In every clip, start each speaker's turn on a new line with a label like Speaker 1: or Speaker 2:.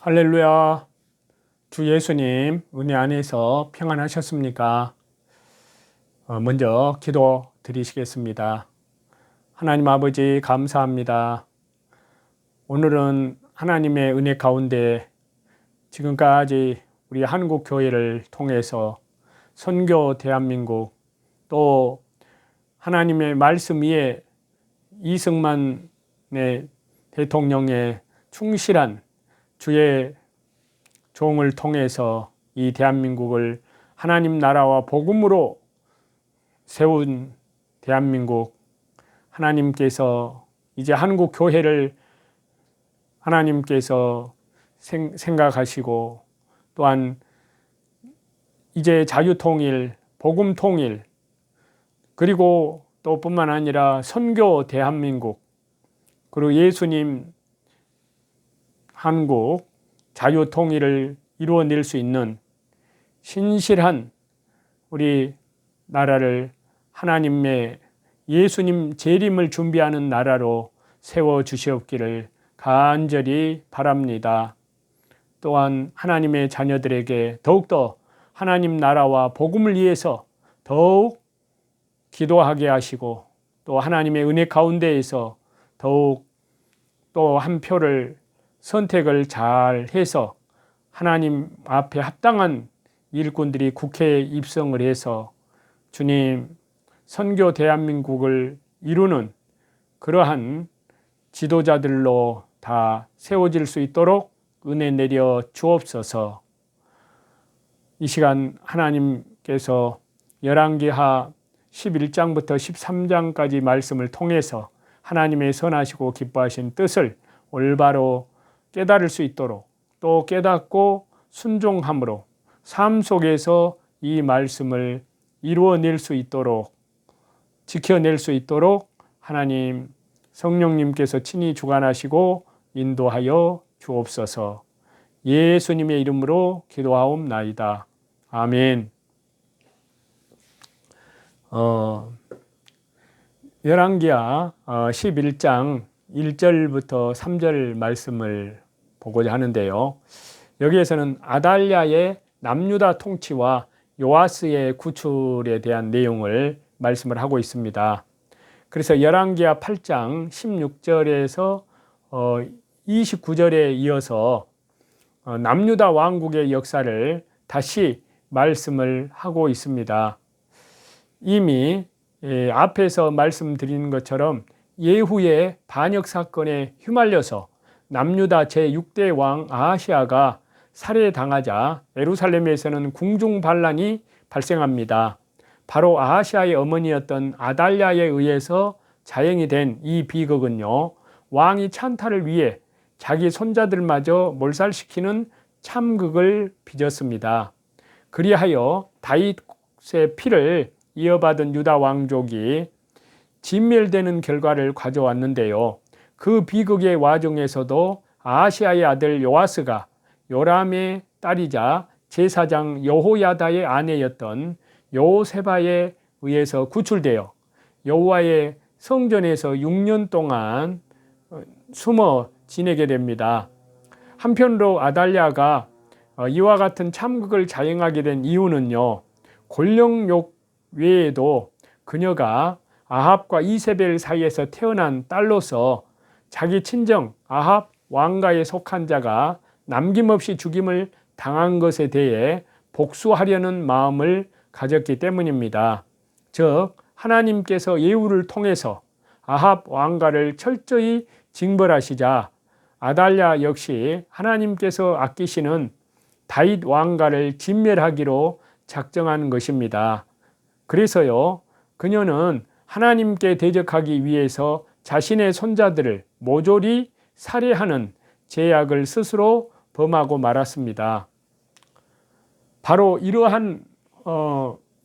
Speaker 1: 할렐루야. 주 예수님 은혜 안에서 평안하셨습니까? 먼저 기도 드리시겠습니다. 하나님 아버지 감사합니다. 오늘은 하나님의 은혜 가운데 지금까지 우리 한국 교회를 통해서 선교 대한민국 또 하나님의 말씀 위에 이승만의 대통령의 충실한 주의 종을 통해서 이 대한민국을 하나님 나라와 복음으로 세운 대한민국, 하나님께서 이제 한국 교회를 하나님께서 생각하시고 또한 이제 자유통일, 복음통일 그리고 또 뿐만 아니라 선교 대한민국 그리고 예수님 한국 자유통일을 이루어낼 수 있는 신실한 우리 나라를 하나님의 예수님 재림을 준비하는 나라로 세워주시옵기를 간절히 바랍니다. 또한 하나님의 자녀들에게 더욱더 하나님 나라와 복음을 위해서 더욱 기도하게 하시고 또 하나님의 은혜 가운데에서 더욱 또 한 표를 선택을 잘 해서 하나님 앞에 합당한 일꾼들이 국회에 입성을 해서 주님 선교 대한민국을 이루는 그러한 지도자들로 다 세워질 수 있도록 은혜 내려 주옵소서. 이 시간 하나님께서 열왕기하 11장부터 13장까지 말씀을 통해서 하나님의 선하시고 기뻐하신 뜻을 올바로 깨달을 수 있도록 또 깨닫고 순종함으로 삶 속에서 이 말씀을 이루어낼 수 있도록 지켜낼 수 있도록 하나님 성령님께서 친히 주관하시고 인도하여 주옵소서. 예수님의 이름으로 기도하옵나이다. 아멘. 열왕기하 11장 1절부터 3절 말씀을 보고자 하는데요. 여기에서는 아달랴의 남유다 통치와 요아스의 구출에 대한 내용을 말씀을 하고 있습니다. 그래서 열왕기하 8장 16절에서 29절에 이어서 남유다 왕국의 역사를 다시 말씀을 하고 있습니다. 이미 앞에서 말씀드린 것처럼 예후의 반역 사건에 휘말려서 남유다 제6대 왕 아하시아가 살해당하자 예루살렘에서는 궁중 반란이 발생합니다. 바로 아하시아의 어머니였던 아달랴에 의해서 자행이 된 이 비극은요, 왕이 찬탈을 위해 자기 손자들마저 몰살시키는 참극을 빚었습니다. 그리하여 다윗의 피를 이어받은 유다 왕족이 진멸되는 결과를 가져왔는데요. 그 비극의 와중에서도 아하시아의 아들 요아스가 요람의 딸이자 제사장 여호야다의 아내였던 여호세바에 의해서 구출되어 여호와의 성전에서 6년 동안 숨어 지내게 됩니다. 한편으로 아달랴가 이와 같은 참극을 자행하게 된 이유는요, 권력욕 외에도 그녀가 아합과 이세벨 사이에서 태어난 딸로서 자기 친정 아합 왕가에 속한 자가 남김없이 죽임을 당한 것에 대해 복수하려는 마음을 가졌기 때문입니다. 즉 하나님께서 예후를 통해서 아합 왕가를 철저히 징벌하시자 아달랴 역시 하나님께서 아끼시는 다윗 왕가를 진멸하기로 작정한 것입니다. 그래서요, 그녀는 하나님께 대적하기 위해서 자신의 손자들을 모조리 살해하는 죄악을 스스로 범하고 말았습니다. 바로 이러한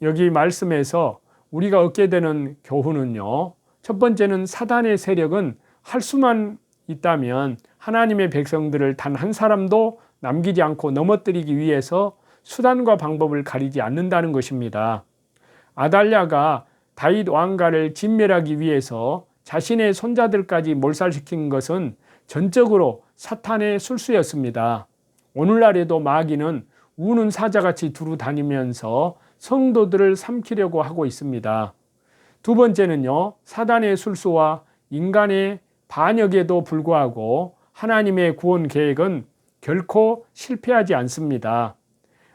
Speaker 1: 여기 말씀에서 우리가 얻게 되는 교훈은요, 첫 번째는 사단의 세력은 할 수만 있다면 하나님의 백성들을 단 한 사람도 남기지 않고 넘어뜨리기 위해서 수단과 방법을 가리지 않는다는 것입니다. 아달랴가 다윗 왕가를 진멸하기 위해서 자신의 손자들까지 몰살시킨 것은 전적으로 사탄의 술수였습니다. 오늘날에도 마귀는 우는 사자같이 두루 다니면서 성도들을 삼키려고 하고 있습니다. 두 번째는요, 사단의 술수와 인간의 반역에도 불구하고 하나님의 구원 계획은 결코 실패하지 않습니다.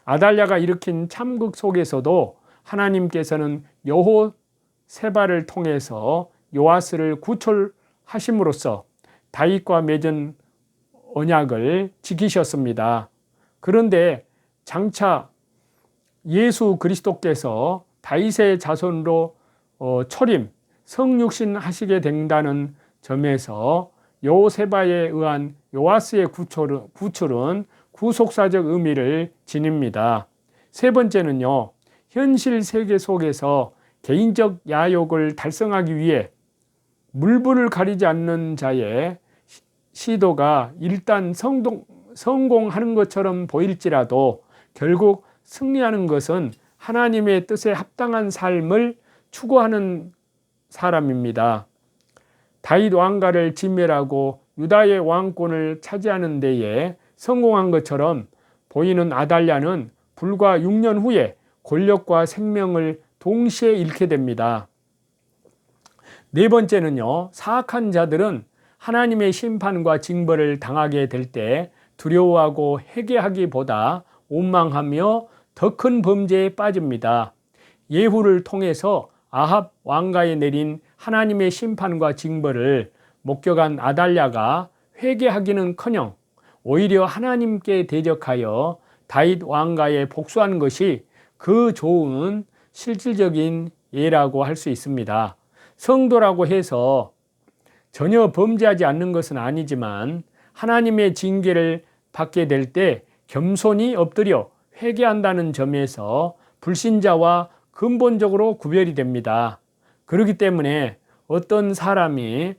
Speaker 1: 아달랴가 일으킨 참극 속에서도 하나님께서는 여호세바를 통해서 요아스를 구출하심으로써 다윗과 맺은 언약을 지키셨습니다. 그런데 장차 예수 그리스도께서 다윗의 자손으로 초림, 성육신 하시게 된다는 점에서 여호세바에 의한 요아스의 구출은 구속사적 의미를 지닙니다. 세 번째는요, 현실 세계 속에서 개인적 야욕을 달성하기 위해 물불을 가리지 않는 자의 시도가 일단 성공하는 것처럼 보일지라도 결국 승리하는 것은 하나님의 뜻에 합당한 삶을 추구하는 사람입니다. 다윗 왕가를 진멸하고 유다의 왕권을 차지하는 데에 성공한 것처럼 보이는 아달랴는 불과 6년 후에 권력과 생명을 동시에 잃게 됩니다. 네 번째는요, 사악한 자들은 하나님의 심판과 징벌을 당하게 될 때 두려워하고 회개하기보다 원망하며 더 큰 범죄에 빠집니다. 예후를 통해서 아합 왕가에 내린 하나님의 심판과 징벌을 목격한 아달랴가 회개하기는커녕 오히려 하나님께 대적하여 다윗 왕가에 복수한 것이 그 좋은 실질적인 예라고 할 수 있습니다. 성도라고 해서 전혀 범죄하지 않는 것은 아니지만 하나님의 징계를 받게 될 때 겸손히 엎드려 회개한다는 점에서 불신자와 근본적으로 구별이 됩니다. 그렇기 때문에 어떤 사람이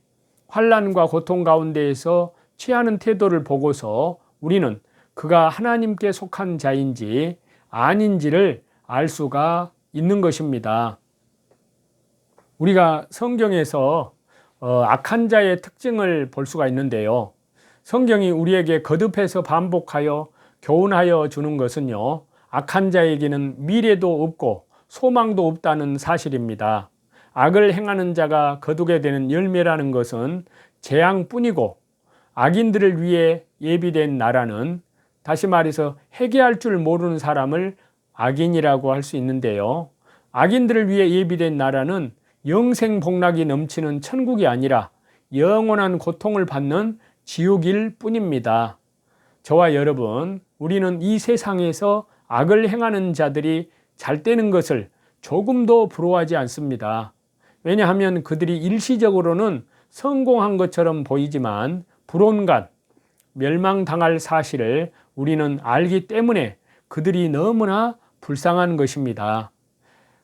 Speaker 1: 환난과 고통 가운데에서 취하는 태도를 보고서 우리는 그가 하나님께 속한 자인지 아닌지를 알 수가 있는 것입니다. 우리가 성경에서 악한 자의 특징을 볼 수가 있는데요. 성경이 우리에게 거듭해서 반복하여 교훈하여 주는 것은요, 악한 자에게는 미래도 없고 소망도 없다는 사실입니다. 악을 행하는 자가 거두게 되는 열매라는 것은 재앙뿐이고, 악인들을 위해 예비된 나라는, 다시 말해서 회개할 줄 모르는 사람을 악인이라고 할 수 있는데요, 악인들을 위해 예비된 나라는 영생 복락이 넘치는 천국이 아니라 영원한 고통을 받는 지옥일 뿐입니다. 저와 여러분, 우리는 이 세상에서 악을 행하는 자들이 잘 되는 것을 조금도 부러워하지 않습니다. 왜냐하면 그들이 일시적으로는 성공한 것처럼 보이지만 불온간 멸망당할 사실을 우리는 알기 때문에 그들이 너무나 불쌍한 것입니다.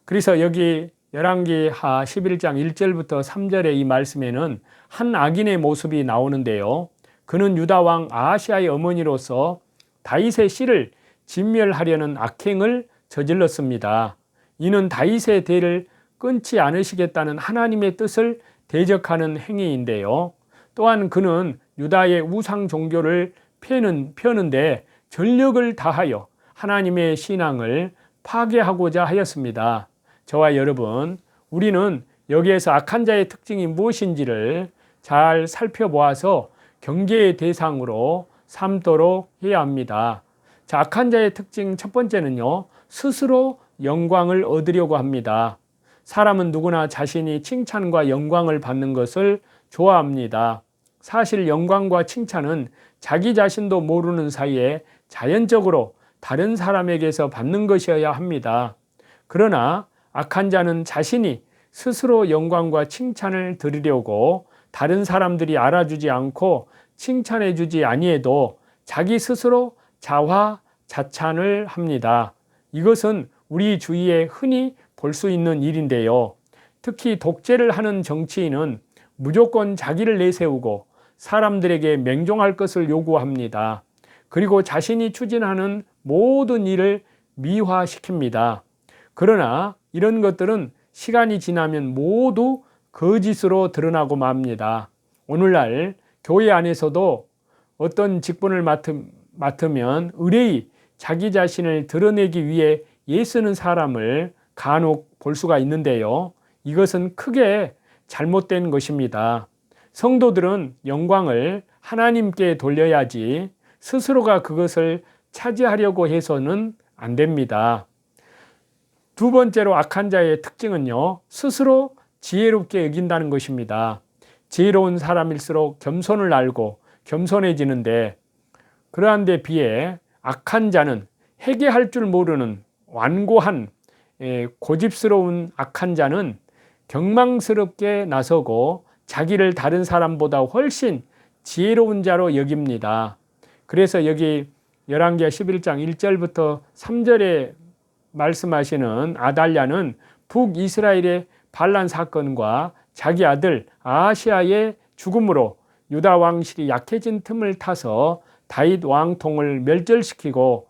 Speaker 1: 그래서 여기 열왕기하 11장 1절부터 3절의 이 말씀에는 한 악인의 모습이 나오는데요, 그는 유다왕 아하시아의 어머니로서 다윗의 씨를 진멸하려는 악행을 저질렀습니다. 이는 다윗의 대를 끊지 않으시겠다는 하나님의 뜻을 대적하는 행위인데요, 또한 그는 유다의 우상 종교를 펴는데 전력을 다하여 하나님의 신앙을 파괴하고자 하였습니다. 저와 여러분, 우리는 여기에서 악한 자의 특징이 무엇인지를 잘 살펴보아서 경계의 대상으로 삼도록 해야 합니다. 자, 악한 자의 특징 첫 번째는요, 스스로 영광을 얻으려고 합니다. 사람은 누구나 자신이 칭찬과 영광을 받는 것을 좋아합니다. 사실 영광과 칭찬은 자기 자신도 모르는 사이에 자연적으로 다른 사람에게서 받는 것이어야 합니다. 그러나 악한 자는 자신이 스스로 영광과 칭찬을 드리려고 다른 사람들이 알아주지 않고 칭찬해 주지 아니해도 자기 스스로 자화자찬을 합니다. 이것은 우리 주위에 흔히 볼 수 있는 일인데요, 특히 독재를 하는 정치인은 무조건 자기를 내세우고 사람들에게 맹종할 것을 요구합니다. 그리고 자신이 추진하는 모든 일을 미화시킵니다. 그러나 이런 것들은 시간이 지나면 모두 거짓으로 드러나고 맙니다. 오늘날 교회 안에서도 어떤 직분을 맡으면 의뢰이 자기 자신을 드러내기 위해 애쓰는 사람을 간혹 볼 수가 있는데요. 이것은 크게 잘못된 것입니다. 성도들은 영광을 하나님께 돌려야지 스스로가 그것을 차지하려고 해서는 안 됩니다. 두 번째로 악한 자의 특징은요, 스스로 지혜롭게 여긴다는 것입니다. 지혜로운 사람일수록 겸손을 알고 겸손해지는데, 그러한 데 비해 악한 자는 회개할 줄 모르는 완고한 고집스러운 악한 자는 경망스럽게 나서고 자기를 다른 사람보다 훨씬 지혜로운 자로 여깁니다. 그래서 여기 열왕기하 11장 1절부터 3절에 말씀하시는 아달랴는 북이스라엘의 반란 사건과 자기 아들 아하시아의 죽음으로 유다 왕실이 약해진 틈을 타서 다윗 왕통을 멸절시키고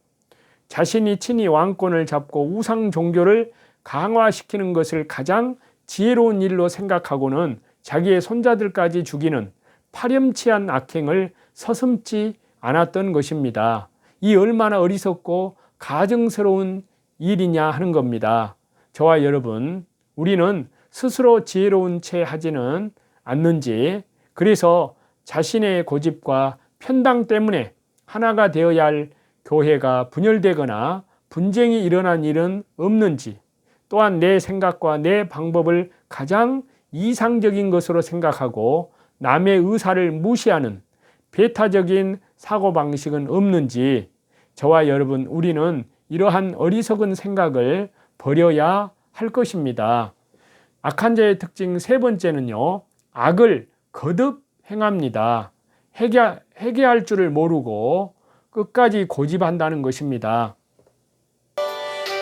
Speaker 1: 자신이 친히 왕권을 잡고 우상 종교를 강화시키는 것을 가장 지혜로운 일로 생각하고는 자기의 손자들까지 죽이는 파렴치한 악행을 서슴지 않았던 것입니다. 이 얼마나 어리석고 가증스러운 일이냐 하는 겁니다. 저와 여러분, 우리는 스스로 지혜로운 채 하지는 않는지, 그래서 자신의 고집과 편당 때문에 하나가 되어야 할 교회가 분열되거나 분쟁이 일어난 일은 없는지, 또한 내 생각과 내 방법을 가장 이상적인 것으로 생각하고 남의 의사를 무시하는 배타적인 사고방식은 없는지, 저와 여러분, 우리는 이러한 어리석은 생각을 버려야 할 것입니다. 악한 자의 특징 세 번째는요, 악을 거듭 행합니다. 회개할 줄을 모르고 끝까지 고집한다는 것입니다.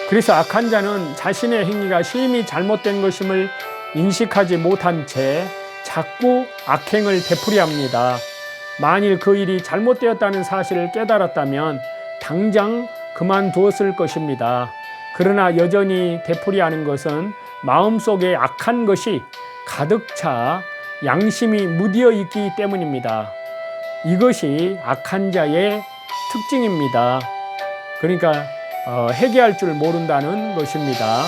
Speaker 1: 그래서 악한 자는 자신의 행위가 심히 잘못된 것임을 인식하지 못한 채 자꾸 악행을 되풀이합니다. 만일 그 일이 잘못되었다는 사실을 깨달았다면 당장 그만두었을 것입니다. 그러나 여전히 되풀이하는 것은 마음속에 악한 것이 가득 차 양심이 무디어 있기 때문입니다. 이것이 악한 자의 특징입니다. 그러니까 회개할 줄 모른다는 것입니다.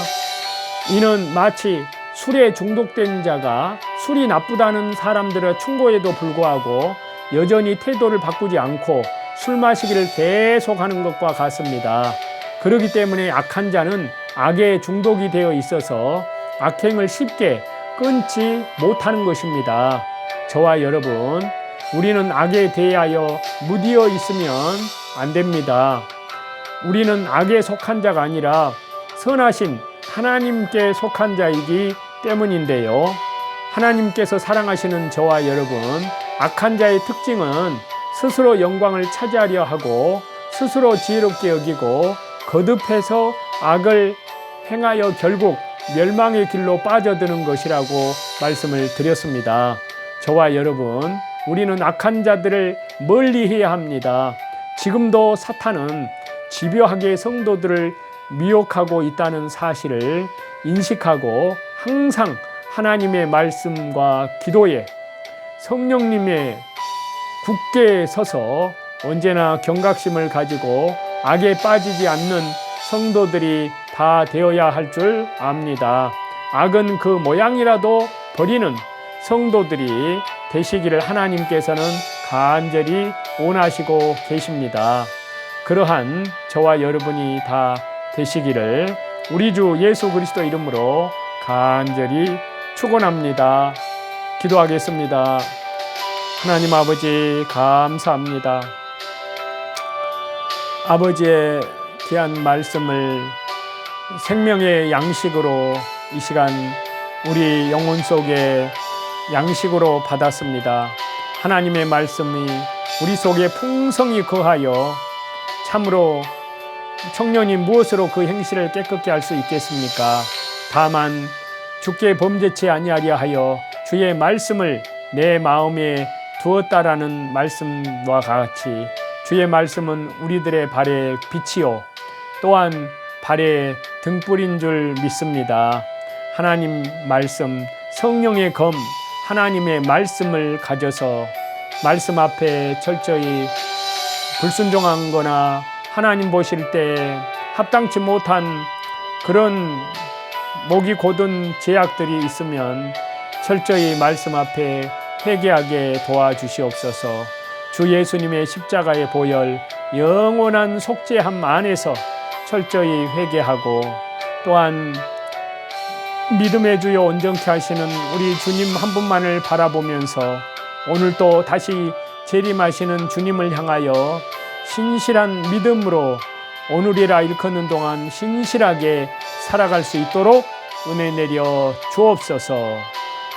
Speaker 1: 이는 마치 술에 중독된 자가 술이 나쁘다는 사람들의 충고에도 불구하고 여전히 태도를 바꾸지 않고 술 마시기를 계속하는 것과 같습니다. 그렇기 때문에 악한 자는 악에 중독이 되어 있어서 악행을 쉽게 끊지 못하는 것입니다. 저와 여러분, 우리는 악에 대하여 무디어 있으면 안 됩니다. 우리는 악에 속한 자가 아니라 선하신 하나님께 속한 자이기 때문인데요. 하나님께서 사랑하시는 저와 여러분, 악한 자의 특징은 스스로 영광을 차지하려 하고 스스로 지혜롭게 여기고 거듭해서 악을 행하여 결국 멸망의 길로 빠져드는 것이라고 말씀을 드렸습니다. 저와 여러분, 우리는 악한 자들을 멀리해야 합니다. 지금도 사탄은 집요하게 성도들을 미혹하고 있다는 사실을 인식하고 항상 하나님의 말씀과 기도에 성령님의 굳게 서서 언제나 경각심을 가지고 악에 빠지지 않는 성도들이 다 되어야 할 줄 압니다. 악은 그 모양이라도 버리는 성도들이 되시기를 하나님께서는 간절히 원하시고 계십니다. 그러한 저와 여러분이 다 되시기를 우리 주 예수 그리스도 이름으로 간절히 축원합니다. 기도하겠습니다. 하나님 아버지, 감사합니다. 아버지의 귀한 말씀을 생명의 양식으로 이 시간 우리 영혼 속에 양식으로 받았습니다. 하나님의 말씀이 우리 속에 풍성히 거하여 참으로 청년이 무엇으로 그 행실을 깨끗게 할 수 있겠습니까? 다만 주께 범죄치 아니하려 하여 주의 말씀을 내 마음에 두었다라는 말씀과 같이 주의 말씀은 우리들의 발에 빛이요 또한 발에 등불인 줄 믿습니다. 하나님 말씀, 성령의 검, 하나님의 말씀을 가져서 말씀 앞에 철저히 불순종한 거나 하나님 보실 때 합당치 못한 그런 목이 곧은 죄악들이 있으면 철저히 말씀 앞에 회개하게 도와주시옵소서. 주 예수님의 십자가의 보혈 영원한 속죄함 안에서 철저히 회개하고, 또한 믿음의 주요 온전케 하시는 우리 주님 한 분만을 바라보면서 오늘도 다시 재림하시는 주님을 향하여 신실한 믿음으로 오늘이라 일컫는 동안 신실하게 살아갈 수 있도록 은혜 내려 주옵소서.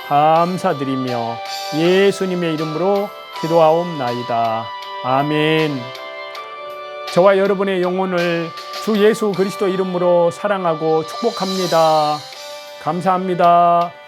Speaker 1: 감사드리며 예수님의 이름으로 기도하옵나이다. 아멘. 저와 여러분의 영혼을 주 예수 그리스도 이름으로 사랑하고 축복합니다. 감사합니다.